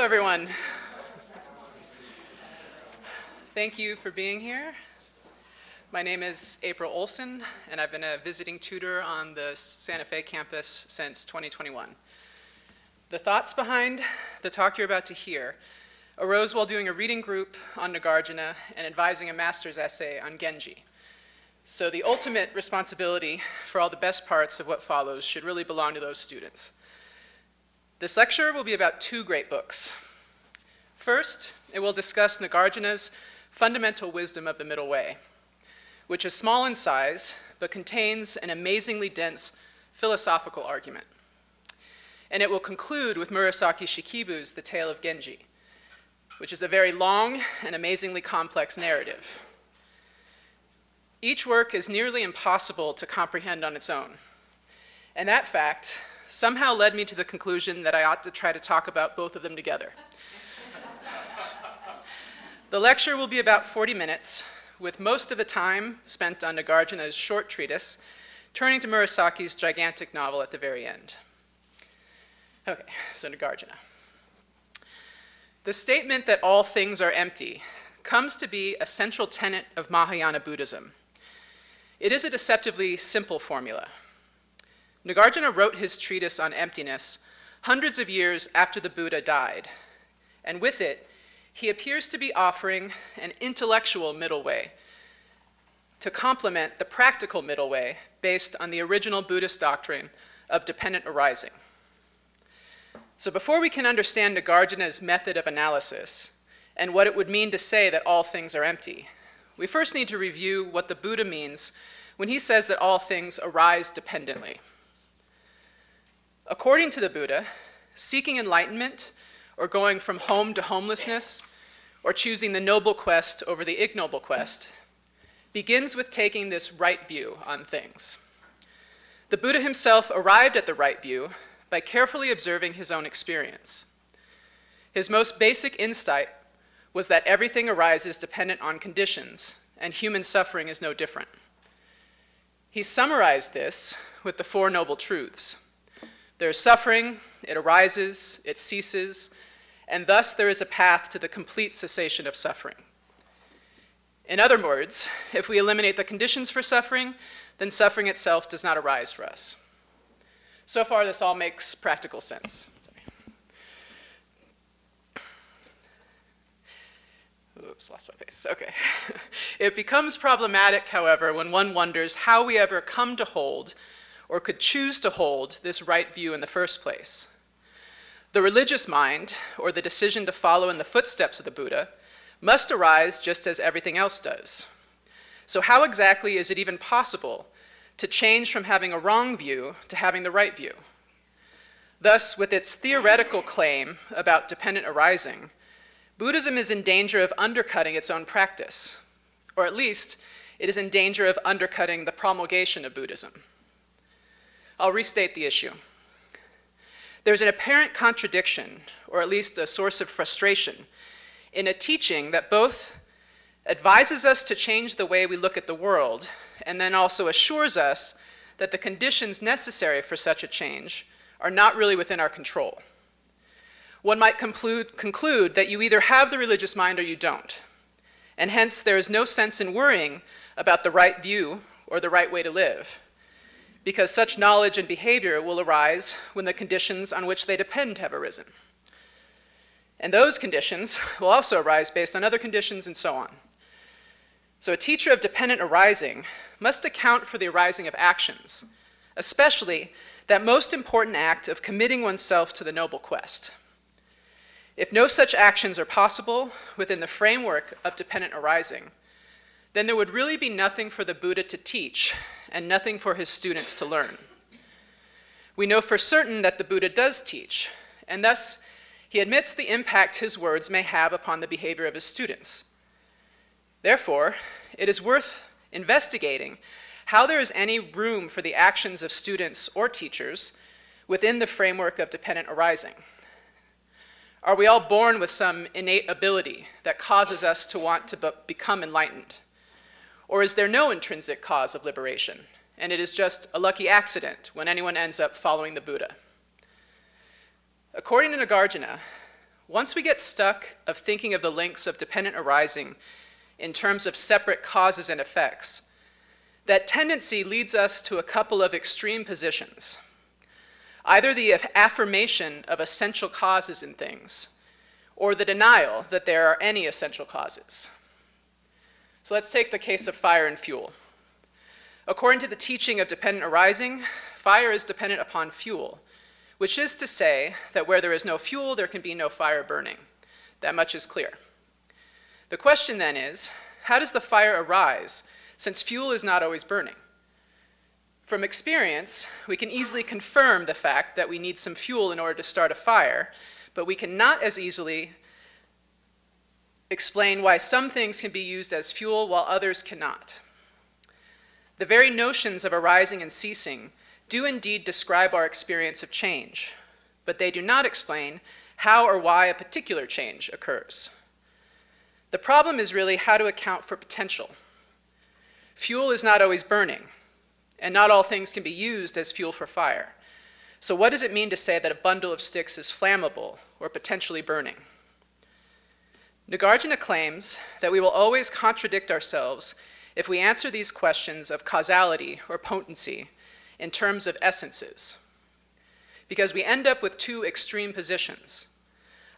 Hello, everyone. Thank you for being here. My name is April Olsen, and I've been a visiting tutor on the Santa Fe campus since 2021. The thoughts behind the talk you're about to hear arose while doing a reading group on Nagarjuna and advising a master's essay on Genji. So the ultimate responsibility for all the best parts of what follows should really belong to those students. This lecture will be about two great books. First, it will discuss Nagarjuna's fundamental wisdom of the middle way, which is small in size, but contains an amazingly dense philosophical argument. And it will conclude with Murasaki Shikibu's The Tale of Genji, which is a very long and amazingly complex narrative. Each work is nearly impossible to comprehend on its own. And that fact somehow led me to the conclusion that I ought to try to talk about both of them together. The lecture will be about 40 minutes, with most of the time spent on Nagarjuna's short treatise, turning to Murasaki's gigantic novel at the very end. Okay, so Nagarjuna. The statement that all things are empty comes to be a central tenet of Mahayana Buddhism. It is a deceptively simple formula. Nagarjuna wrote his treatise on emptiness hundreds of years after the Buddha died, and with it, he appears to be offering an intellectual middle way to complement the practical middle way based on the original Buddhist doctrine of dependent arising. So before we can understand Nagarjuna's method of analysis and what it would mean to say that all things are empty, we first need to review what the Buddha means when he says that all things arise dependently. According to the Buddha, seeking enlightenment, or going from home to homelessness, or choosing the noble quest over the ignoble quest, begins with taking this right view on things. The Buddha himself arrived at the right view by carefully observing his own experience. His most basic insight was that everything arises dependent on conditions, and human suffering is no different. He summarized this with the Four Noble Truths. There is suffering, it arises, it ceases, and thus there is a path to the complete cessation of suffering. In other words, if we eliminate the conditions for suffering, then suffering itself does not arise for us. So far, this all makes practical sense. Oops, lost my place. Okay. It becomes problematic, however, when one wonders how we ever come to hold or could choose to hold this right view in the first place. The religious mind, or the decision to follow in the footsteps of the Buddha, must arise just as everything else does. So how exactly is it even possible to change from having a wrong view to having the right view? Thus, with its theoretical claim about dependent arising, Buddhism is in danger of undercutting its own practice, or at least it is in danger of undercutting the promulgation of Buddhism. I'll restate the issue. There's an apparent contradiction, or at least a source of frustration, in a teaching that both advises us to change the way we look at the world, and then also assures us that the conditions necessary for such a change are not really within our control. One might conclude that you either have the religious mind or you don't, and hence there is no sense in worrying about the right view or the right way to live, because such knowledge and behavior will arise when the conditions on which they depend have arisen. And those conditions will also arise based on other conditions and so on. So a teacher of dependent arising must account for the arising of actions, especially that most important act of committing oneself to the noble quest. If no such actions are possible within the framework of dependent arising, then there would really be nothing for the Buddha to teach and nothing for his students to learn. We know for certain that the Buddha does teach, and thus he admits the impact his words may have upon the behavior of his students. Therefore, it is worth investigating how there is any room for the actions of students or teachers within the framework of dependent arising. Are we all born with some innate ability that causes us to want to become enlightened? Or is there no intrinsic cause of liberation, and it is just a lucky accident when anyone ends up following the Buddha? According to Nagarjuna, once we get stuck of thinking of the links of dependent arising in terms of separate causes and effects, that tendency leads us to a couple of extreme positions. Either the affirmation of essential causes in things, or the denial that there are any essential causes. So let's take the case of fire and fuel. According to the teaching of dependent arising, fire is dependent upon fuel, which is to say that where there is no fuel, there can be no fire burning. That much is clear. The question then is, how does the fire arise, since fuel is not always burning? From experience, we can easily confirm the fact that we need some fuel in order to start a fire, but we cannot as easily explain why some things can be used as fuel while others cannot. The very notions of arising and ceasing do indeed describe our experience of change, but they do not explain how or why a particular change occurs. The problem is really how to account for potential. Fuel is not always burning, and not all things can be used as fuel for fire. So what does it mean to say that a bundle of sticks is flammable or potentially burning? Nagarjuna claims that we will always contradict ourselves if we answer these questions of causality or potency in terms of essences, because we end up with two extreme positions,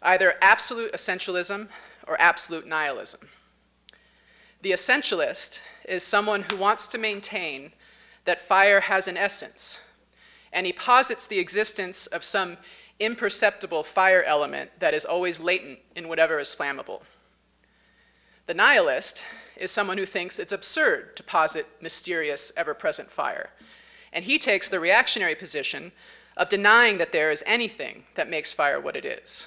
either absolute essentialism or absolute nihilism. The essentialist is someone who wants to maintain that fire has an essence, and he posits the existence of some imperceptible fire element that is always latent in whatever is flammable. The nihilist is someone who thinks it's absurd to posit mysterious, ever-present fire, and he takes the reactionary position of denying that there is anything that makes fire what it is.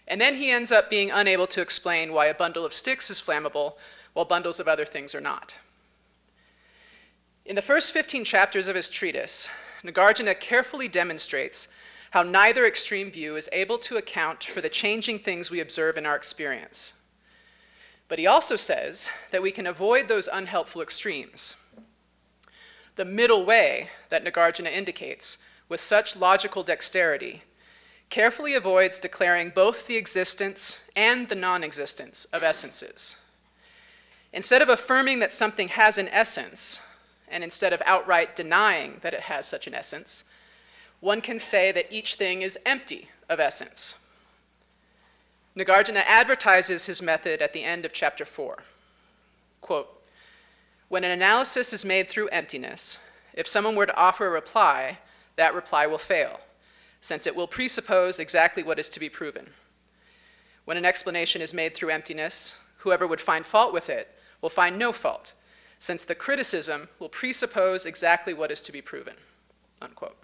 And then he ends up being unable to explain why a bundle of sticks is flammable while bundles of other things are not. In the first 15 chapters of his treatise, Nagarjuna carefully demonstrates how neither extreme view is able to account for the changing things we observe in our experience. But he also says that we can avoid those unhelpful extremes. The middle way that Nagarjuna indicates with such logical dexterity carefully avoids declaring both the existence and the non-existence of essences. Instead of affirming that something has an essence, and instead of outright denying that it has such an essence, one can say that each thing is empty of essence. Nagarjuna advertises his method at the end of chapter 4. Quote, "When an analysis is made through emptiness, if someone were to offer a reply, that reply will fail, since it will presuppose exactly what is to be proven. When an explanation is made through emptiness, whoever would find fault with it will find no fault, since the criticism will presuppose exactly what is to be proven." Unquote.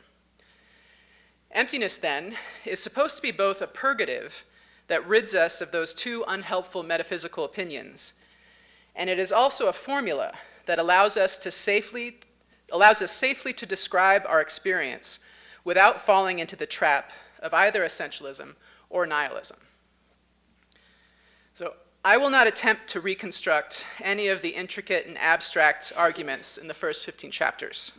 Emptiness, then, is supposed to be both a purgative that rids us of those two unhelpful metaphysical opinions, and it is also a formula that allows us safely to describe our experience without falling into the trap of either essentialism or nihilism. So I will not attempt to reconstruct any of the intricate and abstract arguments in the first 15 chapters.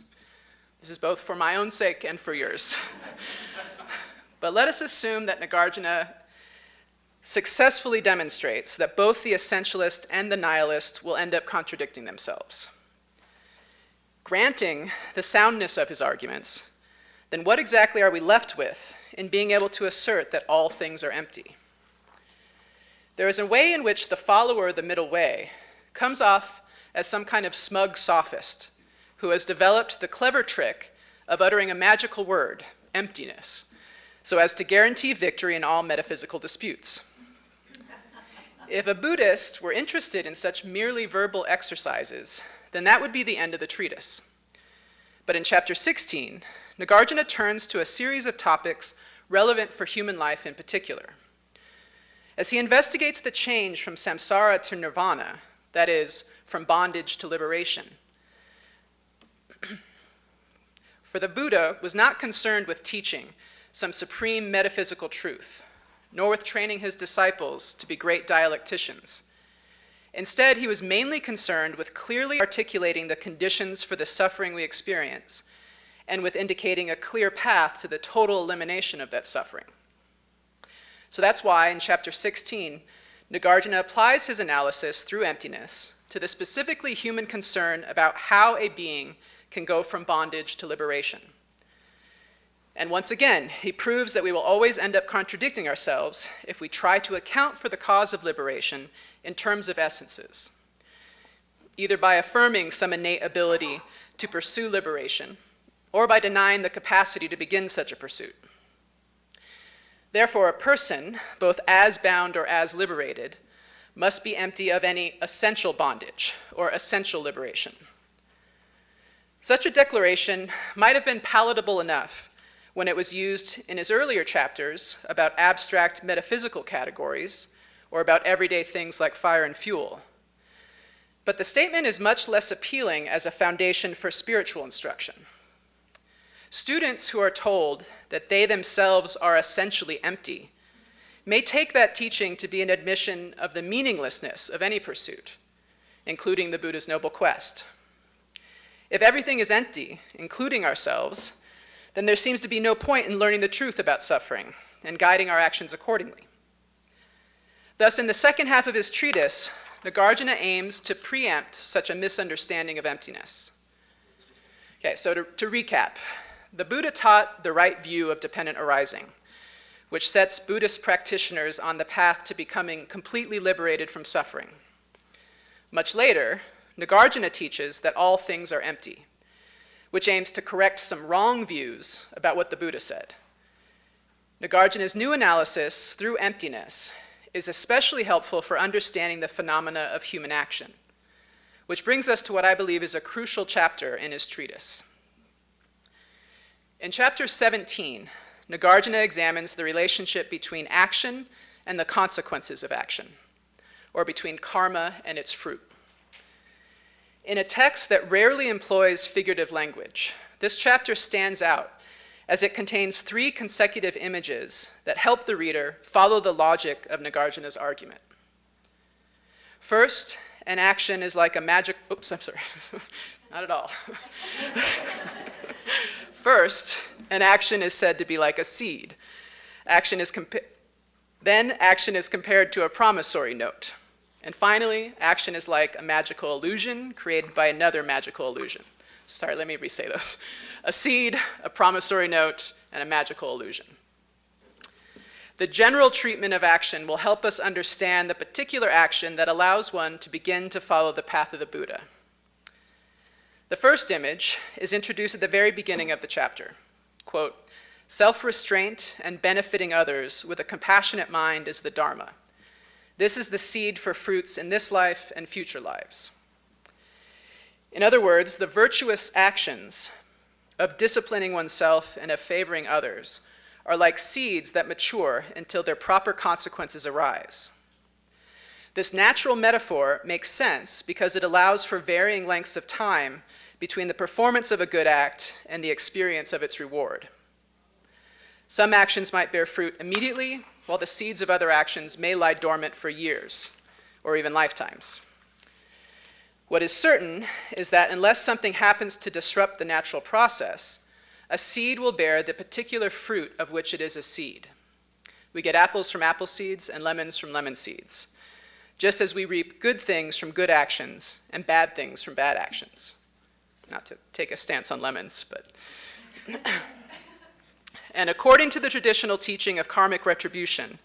This is both for my own sake and for yours. But let us assume that Nagarjuna successfully demonstrates that both the essentialist and the nihilist will end up contradicting themselves. Granting the soundness of his arguments, then what exactly are we left with in being able to assert that all things are empty? There is a way in which the follower of the middle way comes off as some kind of smug sophist who has developed the clever trick of uttering a magical word, emptiness, so as to guarantee victory in all metaphysical disputes. If a Buddhist were interested in such merely verbal exercises, then that would be the end of the treatise. But in chapter 16, Nagarjuna turns to a series of topics relevant for human life in particular. As he investigates the change from samsara to nirvana, that is, from bondage to liberation, for the Buddha was not concerned with teaching some supreme metaphysical truth, nor with training his disciples to be great dialecticians. Instead, he was mainly concerned with clearly articulating the conditions for the suffering we experience, and with indicating a clear path to the total elimination of that suffering. So that's why in chapter 16, Nagarjuna applies his analysis through emptiness to the specifically human concern about how a being can go from bondage to liberation. And once again, he proves that we will always end up contradicting ourselves if we try to account for the cause of liberation in terms of essences, either by affirming some innate ability to pursue liberation, or by denying the capacity to begin such a pursuit. Therefore, a person, both as bound or as liberated, must be empty of any essential bondage or essential liberation. Such a declaration might have been palatable enough when it was used in his earlier chapters about abstract metaphysical categories or about everyday things like fire and fuel. But the statement is much less appealing as a foundation for spiritual instruction. Students who are told that they themselves are essentially empty may take that teaching to be an admission of the meaninglessness of any pursuit, including the Buddha's noble quest. If everything is empty, including ourselves, then there seems to be no point in learning the truth about suffering and guiding our actions accordingly. Thus, in the second half of his treatise, Nagarjuna aims to preempt such a misunderstanding of emptiness. Okay, so to recap, the Buddha taught the right view of dependent arising, which sets Buddhist practitioners on the path to becoming completely liberated from suffering. Much later, Nagarjuna teaches that all things are empty, which aims to correct some wrong views about what the Buddha said. Nagarjuna's new analysis through emptiness is especially helpful for understanding the phenomena of human action, which brings us to what I believe is a crucial chapter in his treatise. In chapter 17, Nagarjuna examines the relationship between action and the consequences of action, or between karma and its fruit. In a text that rarely employs figurative language, this chapter stands out as it contains 3 consecutive images that help the reader follow the logic of Nagarjuna's argument. First, an action is like a magic, oops, I'm sorry, not at all. First, an action is said to be like a seed. Then action is compared to a promissory note. And finally, action is like a magical illusion created by another magical illusion. Sorry, let me re-say those. A seed, a promissory note, and a magical illusion. The general treatment of action will help us understand the particular action that allows one to begin to follow the path of the Buddha. The first image is introduced at the very beginning of the chapter. Quote, "Self-restraint and benefiting others with a compassionate mind is the Dharma. This is the seed for fruits in this life and future lives." In other words, the virtuous actions of disciplining oneself and of favoring others are like seeds that mature until their proper consequences arise. This natural metaphor makes sense because it allows for varying lengths of time between the performance of a good act and the experience of its reward. Some actions might bear fruit immediately, while the seeds of other actions may lie dormant for years or even lifetimes. What is certain is that unless something happens to disrupt the natural process, a seed will bear the particular fruit of which it is a seed. We get apples from apple seeds and lemons from lemon seeds, just as we reap good things from good actions and bad things from bad actions. Not to take a stance on lemons, but... And according to the traditional teaching of karmic retribution,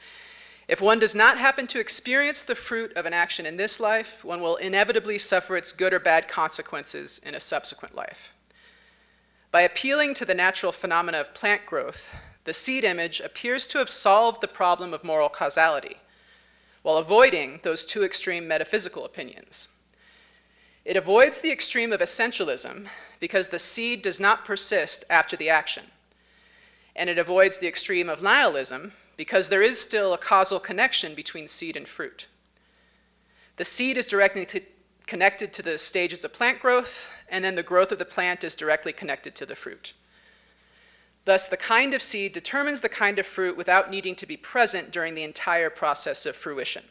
if one does not happen to experience the fruit of an action in this life, one will inevitably suffer its good or bad consequences in a subsequent life. By appealing to the natural phenomena of plant growth, the seed image appears to have solved the problem of moral causality, while avoiding those 2 extreme metaphysical opinions. It avoids the extreme of essentialism because the seed does not persist after the action. And it avoids the extreme of nihilism because there is still a causal connection between seed and fruit. The seed is directly connected to the stages of plant growth, and then the growth of the plant is directly connected to the fruit. Thus, the kind of seed determines the kind of fruit without needing to be present during the entire process of fruition.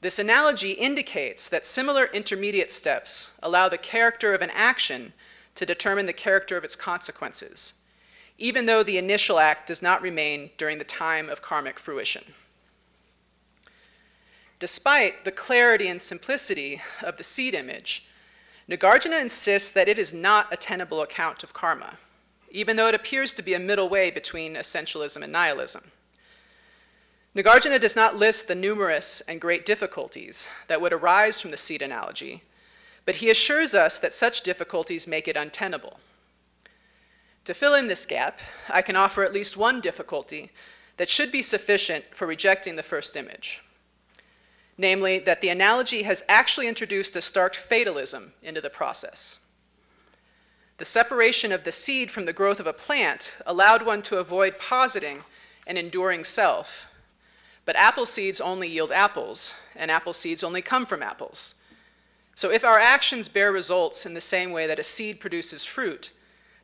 This analogy indicates that similar intermediate steps allow the character of an action to determine the character of its consequences, even though the initial act does not remain during the time of karmic fruition. Despite the clarity and simplicity of the seed image, Nagarjuna insists that it is not a tenable account of karma, even though it appears to be a middle way between essentialism and nihilism. Nagarjuna does not list the numerous and great difficulties that would arise from the seed analogy, but he assures us that such difficulties make it untenable. To fill in this gap, I can offer at least one difficulty that should be sufficient for rejecting the first image, namely that the analogy has actually introduced a stark fatalism into the process. The separation of the seed from the growth of a plant allowed one to avoid positing an enduring self, but apple seeds only yield apples, and apple seeds only come from apples. So if our actions bear results in the same way that a seed produces fruit,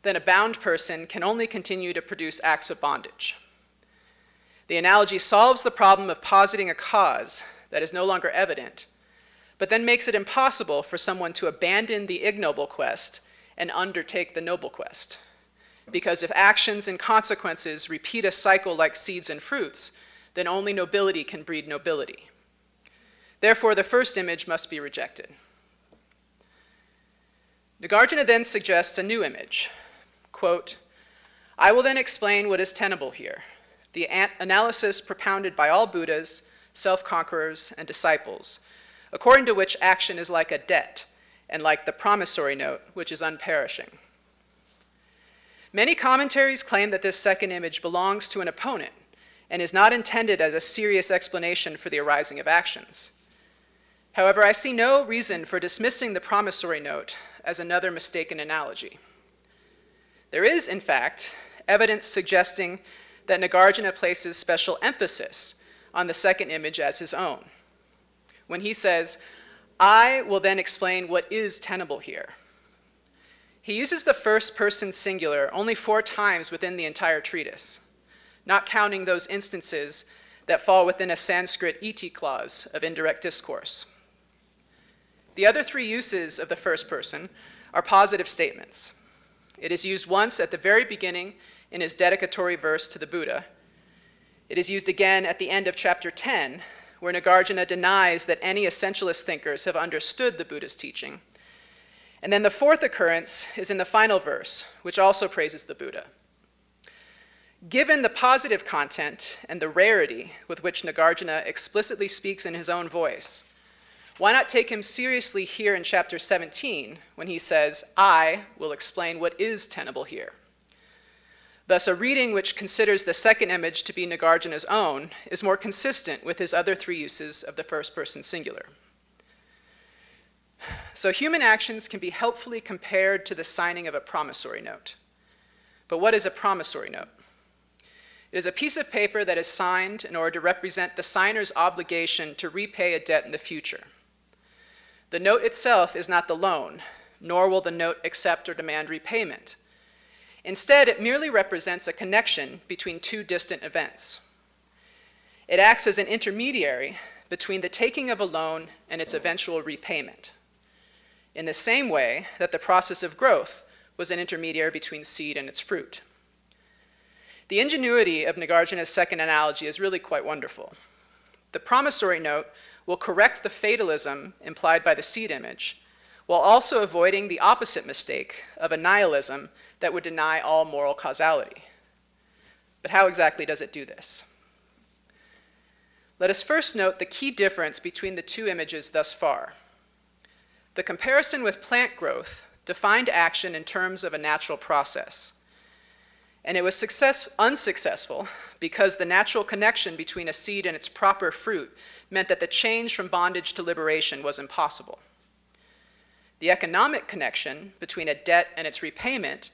then a bound person can only continue to produce acts of bondage. The analogy solves the problem of positing a cause that is no longer evident, but then makes it impossible for someone to abandon the ignoble quest and undertake the noble quest. Because if actions and consequences repeat a cycle like seeds and fruits, then only nobility can breed nobility. Therefore, the first image must be rejected. Nagarjuna then suggests a new image. Quote, "I will then explain what is tenable here, the analysis propounded by all Buddhas, self-conquerors, and disciples, according to which action is like a debt, and like the promissory note, which is unperishing." Many commentaries claim that this second image belongs to an opponent and is not intended as a serious explanation for the arising of actions. However, I see no reason for dismissing the promissory note as another mistaken analogy. There is, in fact, evidence suggesting that Nagarjuna places special emphasis on the second image as his own. When he says, "I will then explain what is tenable here," he uses the first person singular only 4 times within the entire treatise, not counting those instances that fall within a Sanskrit iti clause of indirect discourse. The other 3 uses of the first person are positive statements. It is used once at the very beginning in his dedicatory verse to the Buddha. It is used again at the end of chapter 10, where Nagarjuna denies that any essentialist thinkers have understood the Buddha's teaching. And then the 4th occurrence is in the final verse, which also praises the Buddha. Given the positive content and the rarity with which Nagarjuna explicitly speaks in his own voice, why not take him seriously here in chapter 17 when he says, "I will explain what is tenable here"? Thus, a reading which considers the second image to be Nagarjuna's own is more consistent with his other 3 uses of the first person singular. So human actions can be helpfully compared to the signing of a promissory note. But what is a promissory note? It is a piece of paper that is signed in order to represent the signer's obligation to repay a debt in the future. The note itself is not the loan, nor will the note accept or demand repayment. Instead, it merely represents a connection between 2 distant events. It acts as an intermediary between the taking of a loan and its eventual repayment, in the same way that the process of growth was an intermediary between seed and its fruit. The ingenuity of Nagarjuna's second analogy is really quite wonderful. The promissory note will correct the fatalism implied by the seed image, while also avoiding the opposite mistake of a nihilism that would deny all moral causality. But how exactly does it do this? Let us first note the key difference between the 2 images thus far. The comparison with plant growth defined action in terms of a natural process, and it was unsuccessful because the natural connection between a seed and its proper fruit meant that the change from bondage to liberation was impossible. The economic connection between a debt and its repayment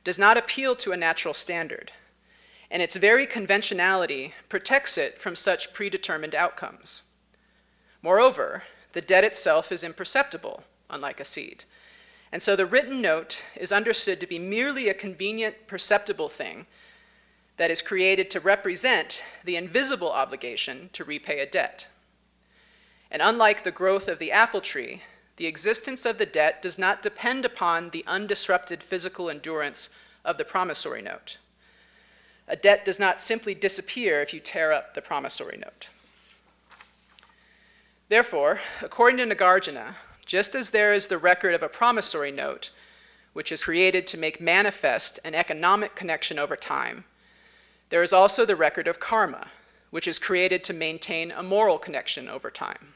does not appeal to a natural standard, and its very conventionality protects it from such predetermined outcomes. Moreover, the debt itself is imperceptible, unlike a seed, and so the written note is understood to be merely a convenient, perceptible thing that is created to represent the invisible obligation to repay a debt. And unlike the growth of the apple tree, the existence of the debt does not depend upon the undisrupted physical endurance of the promissory note, A debt does not simply disappear if you tear up the promissory note. Therefore, according to Nagarjuna, just as there is the record of a promissory note, which is created to make manifest an economic connection over time, there is also the record of karma, which is created to maintain a moral connection over time.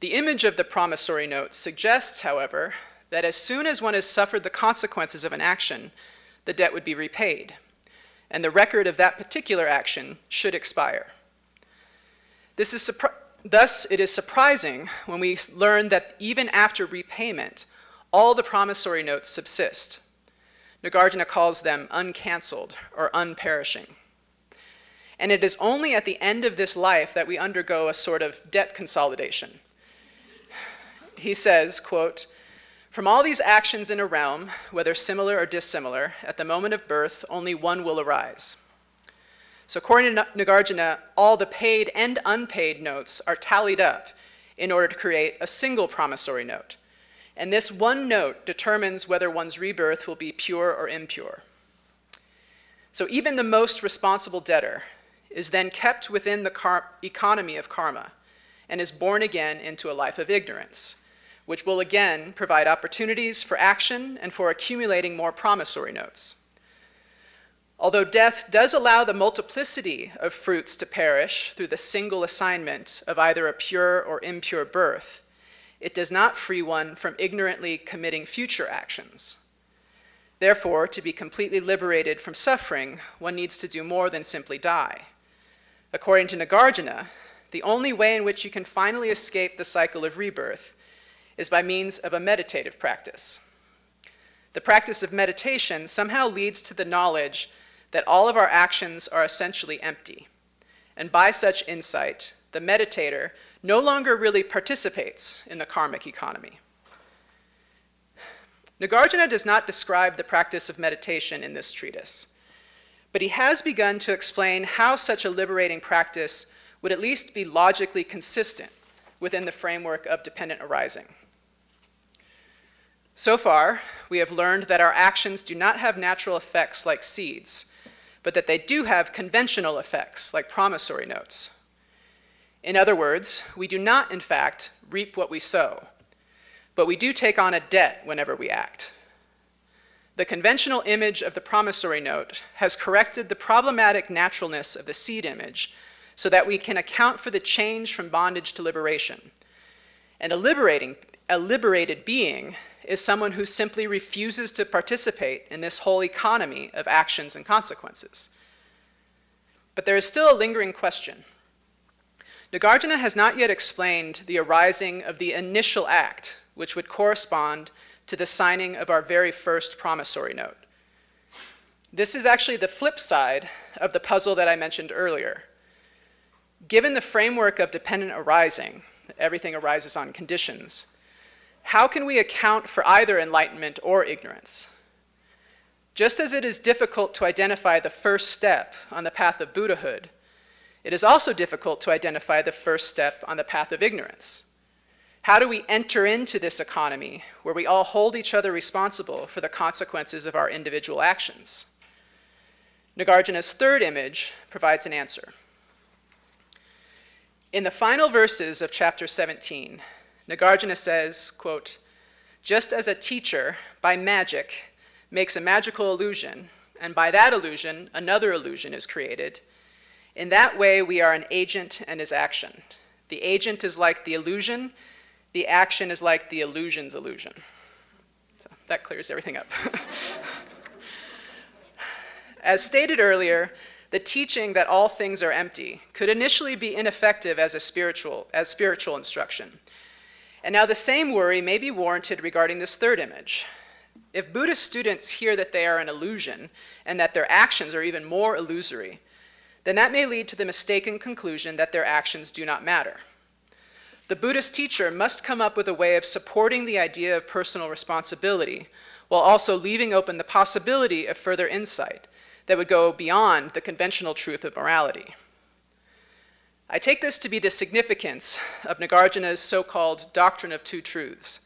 The image of the promissory note suggests, however, that as soon as one has suffered the consequences of an action, the debt would be repaid, and the record of that particular action should expire. Thus, it is surprising when we learn that even after repayment, all the promissory notes subsist. Nagarjuna calls them uncancelled or unperishing. And it is only at the end of this life that we undergo a sort of debt consolidation. He says, quote, "From all these actions in a realm, whether similar or dissimilar, at the moment of birth, only one will arise." So according to Nagarjuna, all the paid and unpaid notes are tallied up in order to create a single promissory note. And this one note determines whether one's rebirth will be pure or impure. So even the most responsible debtor is then kept within the economy of karma and is born again into a life of ignorance, which will again provide opportunities for action and for accumulating more promissory notes. Although death does allow the multiplicity of fruits to perish through the single assignment of either a pure or impure birth, it does not free one from ignorantly committing future actions. Therefore, to be completely liberated from suffering, one needs to do more than simply die. According to Nagarjuna, the only way in which you can finally escape the cycle of rebirth is by means of a meditative practice. The practice of meditation somehow leads to the knowledge that all of our actions are essentially empty. And by such insight, the meditator no longer really participates in the karmic economy. Nagarjuna does not describe the practice of meditation in this treatise, but he has begun to explain how such a liberating practice would at least be logically consistent within the framework of dependent arising. So far, we have learned that our actions do not have natural effects like seeds, but that they do have conventional effects like promissory notes. In other words, we do not, in fact, reap what we sow, but we do take on a debt whenever we act. The conventional image of the promissory note has corrected the problematic naturalness of the seed image so that we can account for the change from bondage to liberation. And a liberated being is someone who simply refuses to participate in this whole economy of actions and consequences. But there is still a lingering question. Nagarjuna has not yet explained the arising of the initial act, which would correspond to the signing of our very first promissory note. This is actually the flip side of the puzzle that I mentioned earlier. Given the framework of dependent arising, everything arises on conditions, how can we account for either enlightenment or ignorance? Just as it is difficult to identify the first step on the path of Buddhahood, it is also difficult to identify the first step on the path of ignorance. How do we enter into this economy where we all hold each other responsible for the consequences of our individual actions? Nagarjuna's third image provides an answer. In the final verses of chapter 17, Nagarjuna says, quote, "Just as a teacher, by magic, makes a magical illusion, and by that illusion, another illusion is created, in that way we are an agent and his action. The agent is like the illusion, the action is like the illusion's illusion." So that clears everything up. As stated earlier, the teaching that all things are empty could initially be ineffective as spiritual instruction. And now the same worry may be warranted regarding this third image. If Buddhist students hear that they are an illusion and that their actions are even more illusory, then that may lead to the mistaken conclusion that their actions do not matter. The Buddhist teacher must come up with a way of supporting the idea of personal responsibility while also leaving open the possibility of further insight that would go beyond the conventional truth of morality. I take this to be the significance of Nagarjuna's so-called doctrine of two truths,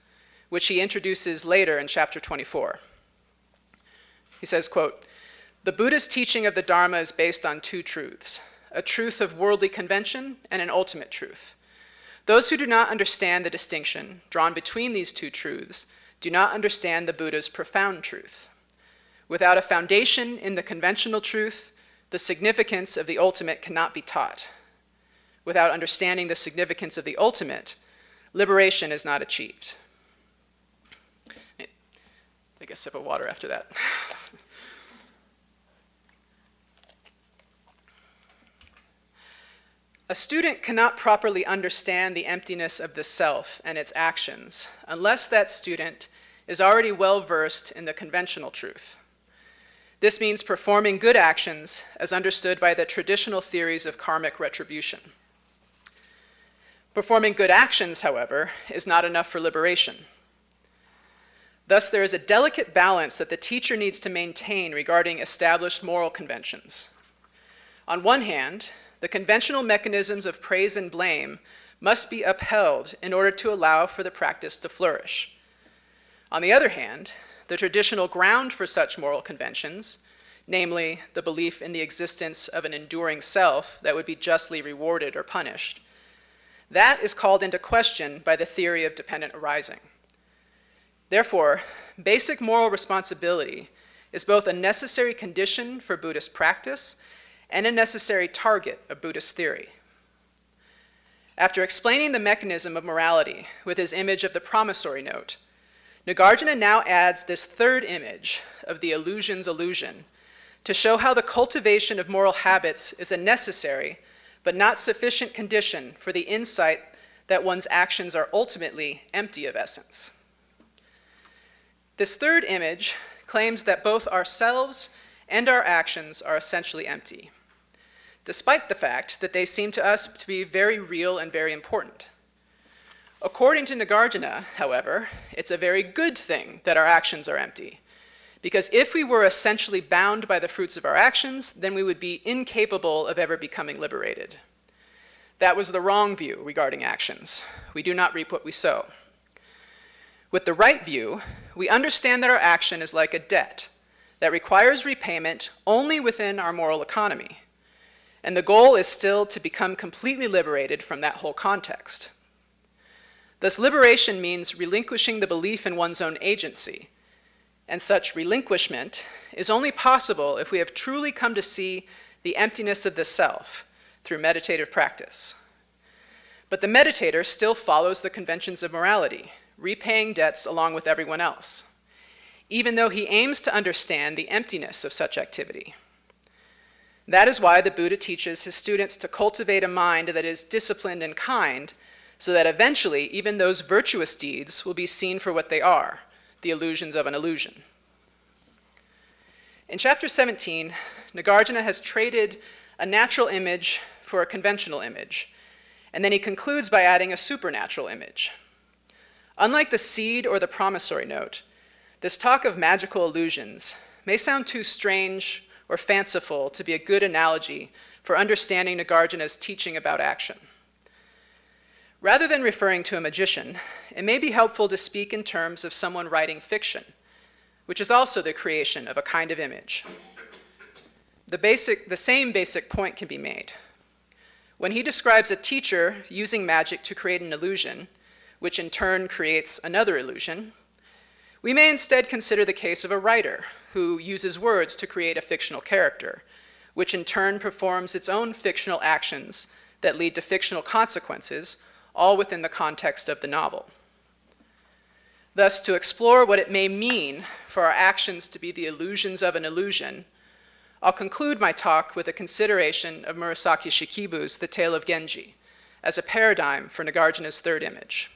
which he introduces later in chapter 24. He says, quote, The Buddha's teaching of the Dharma is based on two truths, a truth of worldly convention and an ultimate truth. Those who do not understand the distinction drawn between these two truths do not understand the Buddha's profound truth. Without a foundation in the conventional truth, the significance of the ultimate cannot be taught. Without understanding the significance of the ultimate, liberation is not achieved. Take a sip of water after that. A student cannot properly understand the emptiness of the self and its actions unless that student is already well versed in the conventional truth. This means performing good actions as understood by the traditional theories of karmic retribution. Performing good actions, however, is not enough for liberation. Thus, there is a delicate balance that the teacher needs to maintain regarding established moral conventions. On one hand, the conventional mechanisms of praise and blame must be upheld in order to allow for the practice to flourish. On the other hand, the traditional ground for such moral conventions, namely the belief in the existence of an enduring self that would be justly rewarded or punished, that is called into question by the theory of dependent arising. Therefore, basic moral responsibility is both a necessary condition for Buddhist practice and a necessary target of Buddhist theory. After explaining the mechanism of morality with his image of the promissory note, Nagarjuna now adds this third image of the illusion's illusion to show how the cultivation of moral habits is a necessary but not sufficient condition for the insight that one's actions are ultimately empty of essence. This third image claims that both ourselves and our actions are essentially empty, despite the fact that they seem to us to be very real and very important. According to Nagarjuna, however, it's a very good thing that our actions are empty, because if we were essentially bound by the fruits of our actions, then we would be incapable of ever becoming liberated. That was the wrong view regarding actions. We do not reap what we sow. With the right view, we understand that our action is like a debt that requires repayment only within our moral economy. And the goal is still to become completely liberated from that whole context. Thus, liberation means relinquishing the belief in one's own agency. And such relinquishment is only possible if we have truly come to see the emptiness of the self through meditative practice. But the meditator still follows the conventions of morality, repaying debts along with everyone else, even though he aims to understand the emptiness of such activity. That is why the Buddha teaches his students to cultivate a mind that is disciplined and kind, so that eventually even those virtuous deeds will be seen for what they are, the illusions of an illusion. In chapter 17, Nagarjuna has traded a natural image for a conventional image, and then he concludes by adding a supernatural image. Unlike the seed or the promissory note, this talk of magical illusions may sound too strange or fanciful to be a good analogy for understanding Nagarjuna's teaching about action. Rather than referring to a magician, it may be helpful to speak in terms of someone writing fiction, which is also the creation of a kind of image. The same basic point can be made. When he describes a teacher using magic to create an illusion, which in turn creates another illusion, we may instead consider the case of a writer who uses words to create a fictional character, which in turn performs its own fictional actions that lead to fictional consequences, all within the context of the novel. Thus, to explore what it may mean for our actions to be the illusions of an illusion, I'll conclude my talk with a consideration of Murasaki Shikibu's The Tale of Genji as a paradigm for Nagarjuna's third image.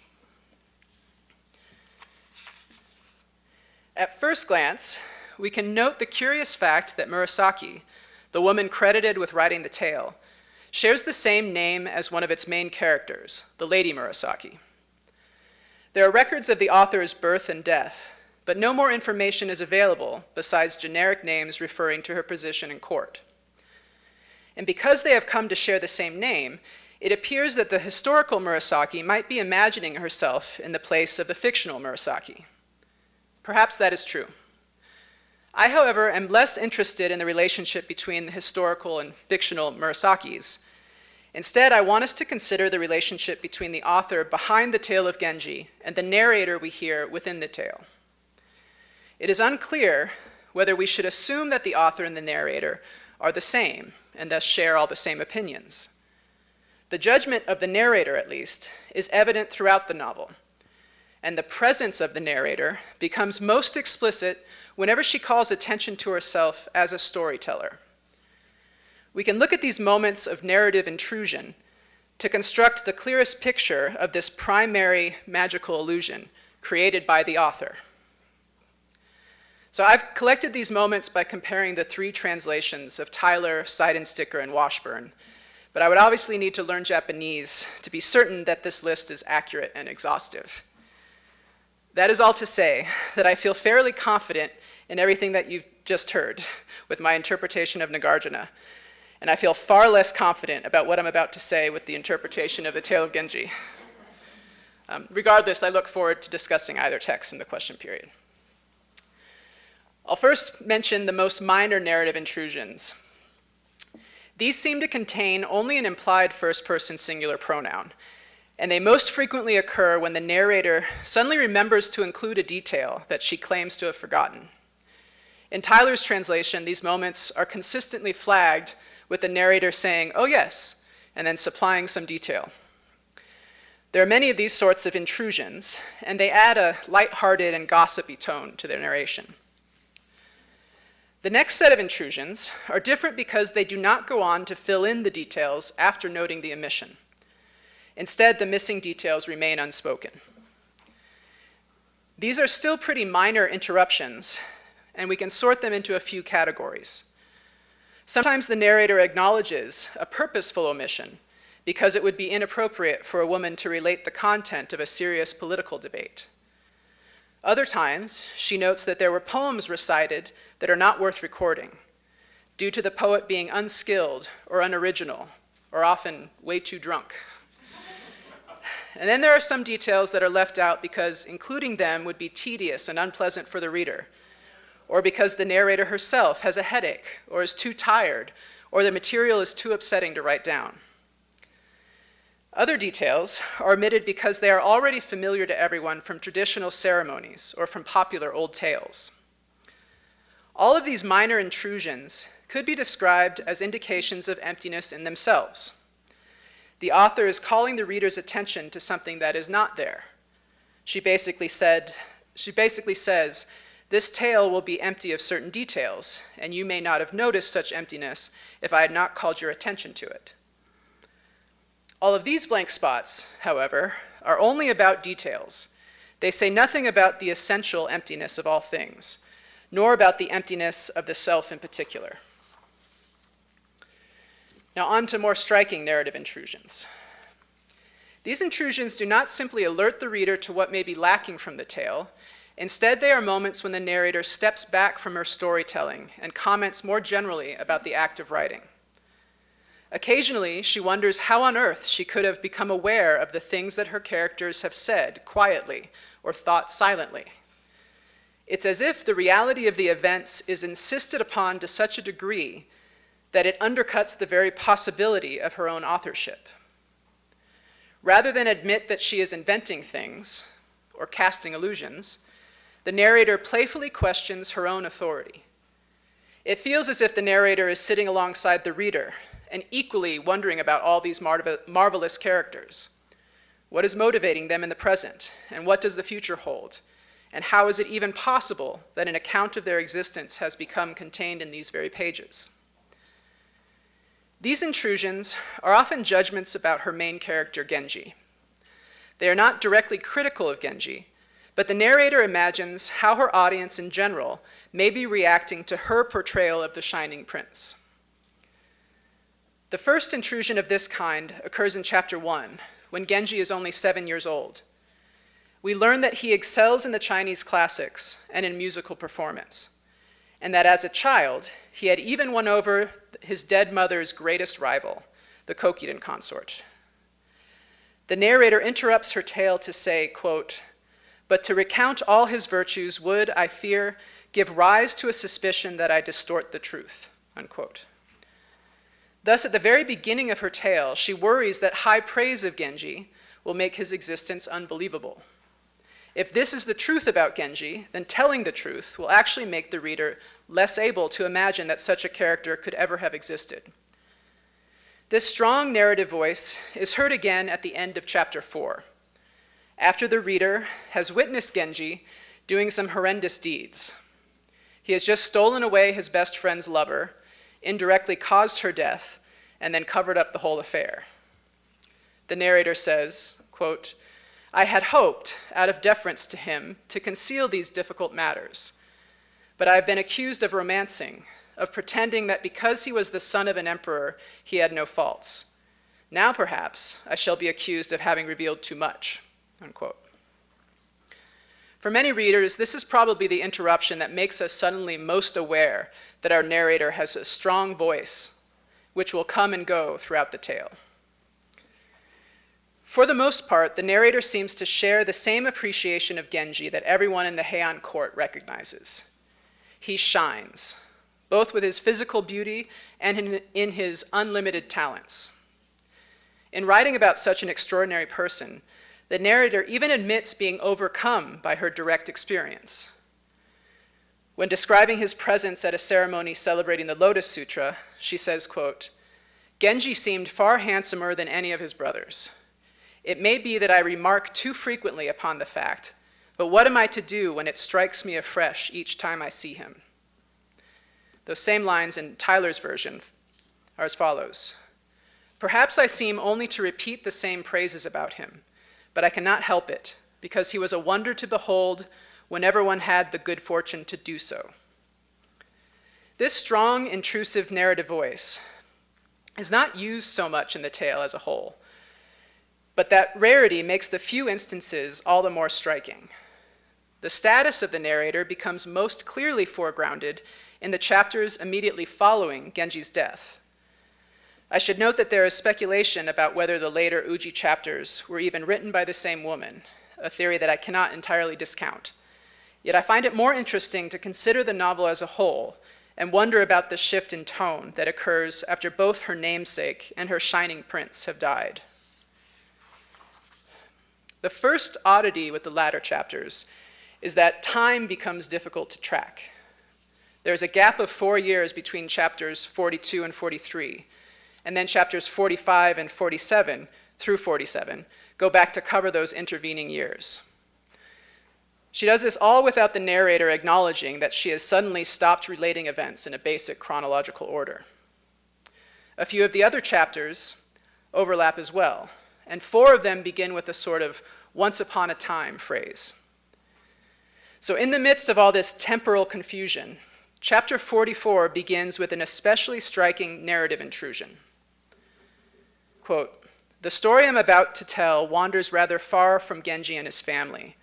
At first glance, we can note the curious fact that Murasaki, the woman credited with writing the tale, shares the same name as one of its main characters, the Lady Murasaki. There are records of the author's birth and death, but no more information is available besides generic names referring to her position in court. And because they have come to share the same name, it appears that the historical Murasaki might be imagining herself in the place of the fictional Murasaki. Perhaps that is true. I, however, am less interested in the relationship between the historical and fictional Murasakis. Instead, I want us to consider the relationship between the author behind the tale of Genji and the narrator we hear within the tale. It is unclear whether we should assume that the author and the narrator are the same and thus share all the same opinions. The judgment of the narrator, at least, is evident throughout the novel, and the presence of the narrator becomes most explicit whenever she calls attention to herself as a storyteller. We can look at these moments of narrative intrusion to construct the clearest picture of this primary magical illusion created by the author. So I've collected these moments by comparing the 3 translations of Tyler, Seidensticker, and Washburn, but I would obviously need to learn Japanese to be certain that this list is accurate and exhaustive. That is all to say that I feel fairly confident in everything that you've just heard with my interpretation of Nagarjuna, and I feel far less confident about what I'm about to say with the interpretation of the tale of Genji. Regardless, I look forward to discussing either text in the question period. I'll first mention the most minor narrative intrusions. These seem to contain only an implied first-person singular pronoun, and they most frequently occur when the narrator suddenly remembers to include a detail that she claims to have forgotten. In Tyler's translation, these moments are consistently flagged with the narrator saying, "Oh yes," and then supplying some detail. There are many of these sorts of intrusions, and they add a lighthearted and gossipy tone to their narration. The next set of intrusions are different because they do not go on to fill in the details after noting the omission. Instead, the missing details remain unspoken. These are still pretty minor interruptions, and we can sort them into a few categories. Sometimes the narrator acknowledges a purposeful omission because it would be inappropriate for a woman to relate the content of a serious political debate. Other times, she notes that there were poems recited that are not worth recording, due to the poet being unskilled or unoriginal, or often way too drunk. And then there are some details that are left out because including them would be tedious and unpleasant for the reader, or because the narrator herself has a headache, or is too tired, or the material is too upsetting to write down. Other details are omitted because they are already familiar to everyone from traditional ceremonies or from popular old tales. All of these minor intrusions could be described as indications of emptiness in themselves. The author is calling the reader's attention to something that is not there. She basically says, "This tale will be empty of certain details, and you may not have noticed such emptiness if I had not called your attention to it." All of these blank spots, however, are only about details. They say nothing about the essential emptiness of all things, nor about the emptiness of the self in particular. Now on to more striking narrative intrusions. These intrusions do not simply alert the reader to what may be lacking from the tale. Instead, they are moments when the narrator steps back from her storytelling and comments more generally about the act of writing. Occasionally, she wonders how on earth she could have become aware of the things that her characters have said quietly or thought silently. It's as if the reality of the events is insisted upon to such a degree that it undercuts the very possibility of her own authorship. Rather than admit that she is inventing things or casting illusions, the narrator playfully questions her own authority. It feels as if the narrator is sitting alongside the reader and equally wondering about all these marvelous characters. What is motivating them in the present, and what does the future hold? And how is it even possible that an account of their existence has become contained in these very pages? These intrusions are often judgments about her main character, Genji. They are not directly critical of Genji, but the narrator imagines how her audience in general may be reacting to her portrayal of the Shining Prince. The first intrusion of this kind occurs in chapter 1, when Genji is only 7 years old. We learn that he excels in the Chinese classics and in musical performance, and that as a child, he had even won over his dead mother's greatest rival, the Kokiden consort. The narrator interrupts her tale to say, quote, "But to recount all his virtues would, I fear, give rise to a suspicion that I distort the truth, unquote. Thus, at the very beginning of her tale, she worries that high praise of Genji will make his existence unbelievable. If this is the truth about Genji, then telling the truth will actually make the reader less able to imagine that such a character could ever have existed. This strong narrative voice is heard again at the end of chapter 4, after the reader has witnessed Genji doing some horrendous deeds. He has just stolen away his best friend's lover, indirectly caused her death, and then covered up the whole affair. The narrator says, quote, I had hoped, out of deference to him, to conceal these difficult matters, but I have been accused of romancing, of pretending that because he was the son of an emperor, he had no faults. Now, perhaps, I shall be accused of having revealed too much, unquote. For many readers, this is probably the interruption that makes us suddenly most aware that our narrator has a strong voice, which will come and go throughout the tale. For the most part, the narrator seems to share the same appreciation of Genji that everyone in the Heian court recognizes. He shines, both with his physical beauty and in his unlimited talents. In writing about such an extraordinary person, the narrator even admits being overcome by her direct experience. When describing his presence at a ceremony celebrating the Lotus Sutra, she says, quote, Genji seemed far handsomer than any of his brothers. It may be that I remark too frequently upon the fact, but what am I to do when it strikes me afresh each time I see him? Those same lines in Tyler's version are as follows. Perhaps I seem only to repeat the same praises about him, but I cannot help it, because he was a wonder to behold whenever one had the good fortune to do so. This strong, intrusive narrative voice is not used so much in the tale as a whole, but that rarity makes the few instances all the more striking. The status of the narrator becomes most clearly foregrounded in the chapters immediately following Genji's death. I should note that there is speculation about whether the later Uji chapters were even written by the same woman, a theory that I cannot entirely discount. Yet I find it more interesting to consider the novel as a whole and wonder about the shift in tone that occurs after both her namesake and her shining prince have died. The first oddity with the latter chapters is that time becomes difficult to track. There's a gap of 4 years between chapters 42 and 43, and then chapters 45 and 47 through 47 go back to cover those intervening years. She does this all without the narrator acknowledging that she has suddenly stopped relating events in a basic chronological order. A few of the other chapters overlap as well, and 4 of them begin with a sort of once upon a time phrase. So in the midst of all this temporal confusion, chapter 44 begins with an especially striking narrative intrusion. Quote, the story I'm about to tell wanders rather far from Genji and his family.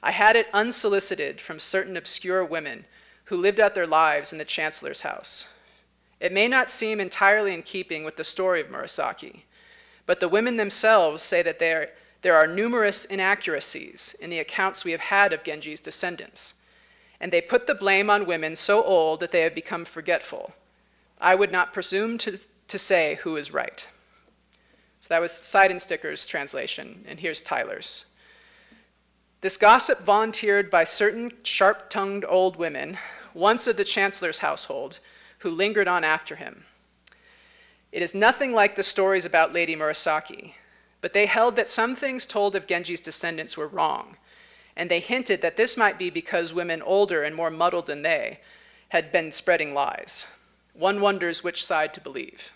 I had it unsolicited from certain obscure women who lived out their lives in the chancellor's house. It may not seem entirely in keeping with the story of Murasaki, but the women themselves say that there are numerous inaccuracies in the accounts we have had of Genji's descendants, and they put the blame on women so old that they have become forgetful. I would not presume to say who is right. So that was Seidensticker's translation, and here's Tyler's. This gossip volunteered by certain sharp-tongued old women, once of the chancellor's household, who lingered on after him. It is nothing like the stories about Lady Murasaki, but they held that some things told of Genji's descendants were wrong, and they hinted that this might be because women older and more muddled than they had been spreading lies. One wonders which side to believe.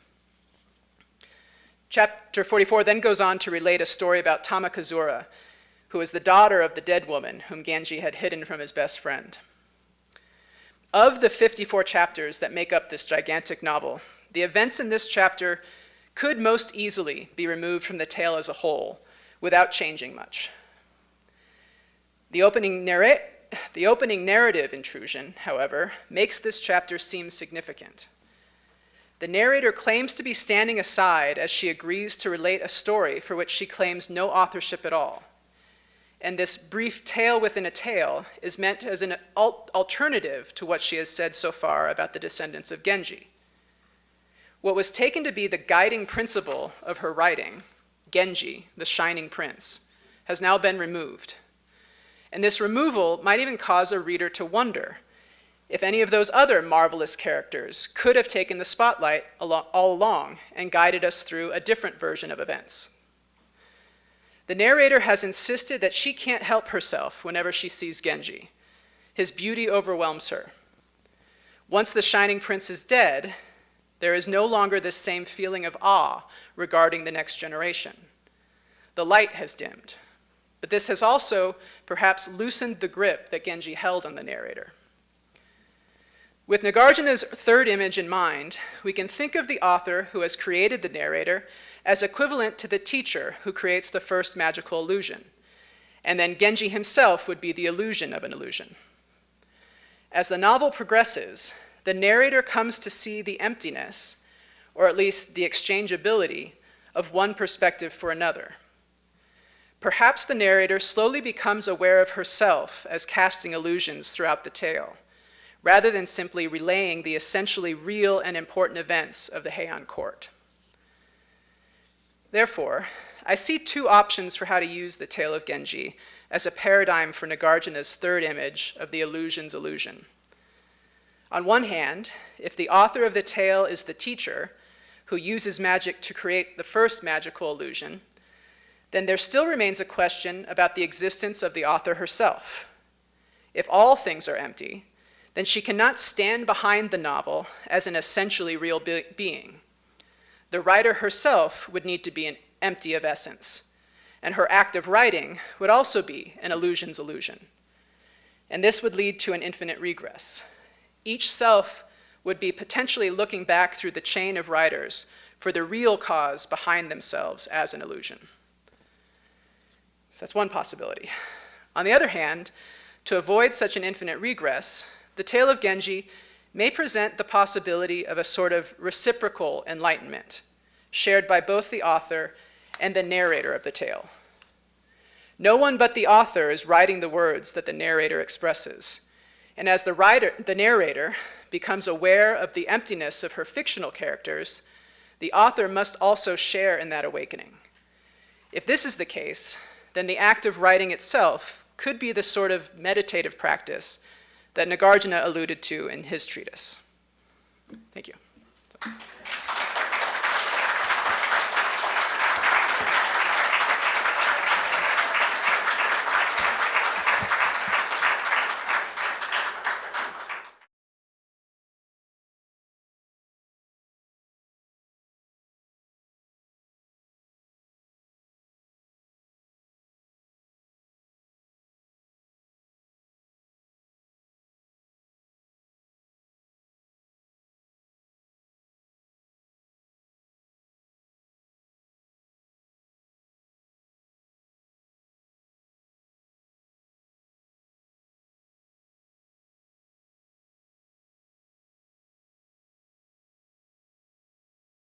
Chapter 44 then goes on to relate a story about Tamakazura, who is the daughter of the dead woman whom Genji had hidden from his best friend. Of the 54 chapters that make up this gigantic novel, the events in this chapter could most easily be removed from the tale as a whole without changing much. The opening narrative intrusion, however, makes this chapter seem significant. The narrator claims to be standing aside as she agrees to relate a story for which she claims no authorship at all. And this brief tale within a tale is meant as an alternative to what she has said so far about the descendants of Genji. What was taken to be the guiding principle of her writing, Genji, the shining prince, has now been removed. And this removal might even cause a reader to wonder if any of those other marvelous characters could have taken the spotlight all along and guided us through a different version of events. The narrator has insisted that she can't help herself whenever she sees Genji. His beauty overwhelms her. Once the shining prince is dead, there is no longer this same feeling of awe regarding the next generation. The light has dimmed, but this has also perhaps loosened the grip that Genji held on the narrator. With Nagarjuna's third image in mind, we can think of the author who has created the narrator as equivalent to the teacher who creates the first magical illusion, and then Genji himself would be the illusion of an illusion. As the novel progresses, the narrator comes to see the emptiness, or at least the exchangeability, of one perspective for another. Perhaps the narrator slowly becomes aware of herself as casting illusions throughout the tale, rather than simply relaying the essentially real and important events of the Heian court. Therefore, I see two options for how to use the tale of Genji as a paradigm for Nagarjuna's third image of the illusion's illusion. On one hand, if the author of the tale is the teacher who uses magic to create the first magical illusion, then there still remains a question about the existence of the author herself. If all things are empty, then she cannot stand behind the novel as an essentially real being. The writer herself would need to be empty of essence, and her act of writing would also be an illusion's illusion. And this would lead to an infinite regress. Each self would be potentially looking back through the chain of writers for the real cause behind themselves as an illusion. So that's one possibility. On the other hand, to avoid such an infinite regress, the tale of Genji may present the possibility of a sort of reciprocal enlightenment, shared by both the author and the narrator of the tale. No one but the author is writing the words that the narrator expresses, and as the narrator becomes aware of the emptiness of her fictional characters, the author must also share in that awakening. If this is the case, then the act of writing itself could be the sort of meditative practice that Nagarjuna alluded to in his treatise. Thank you.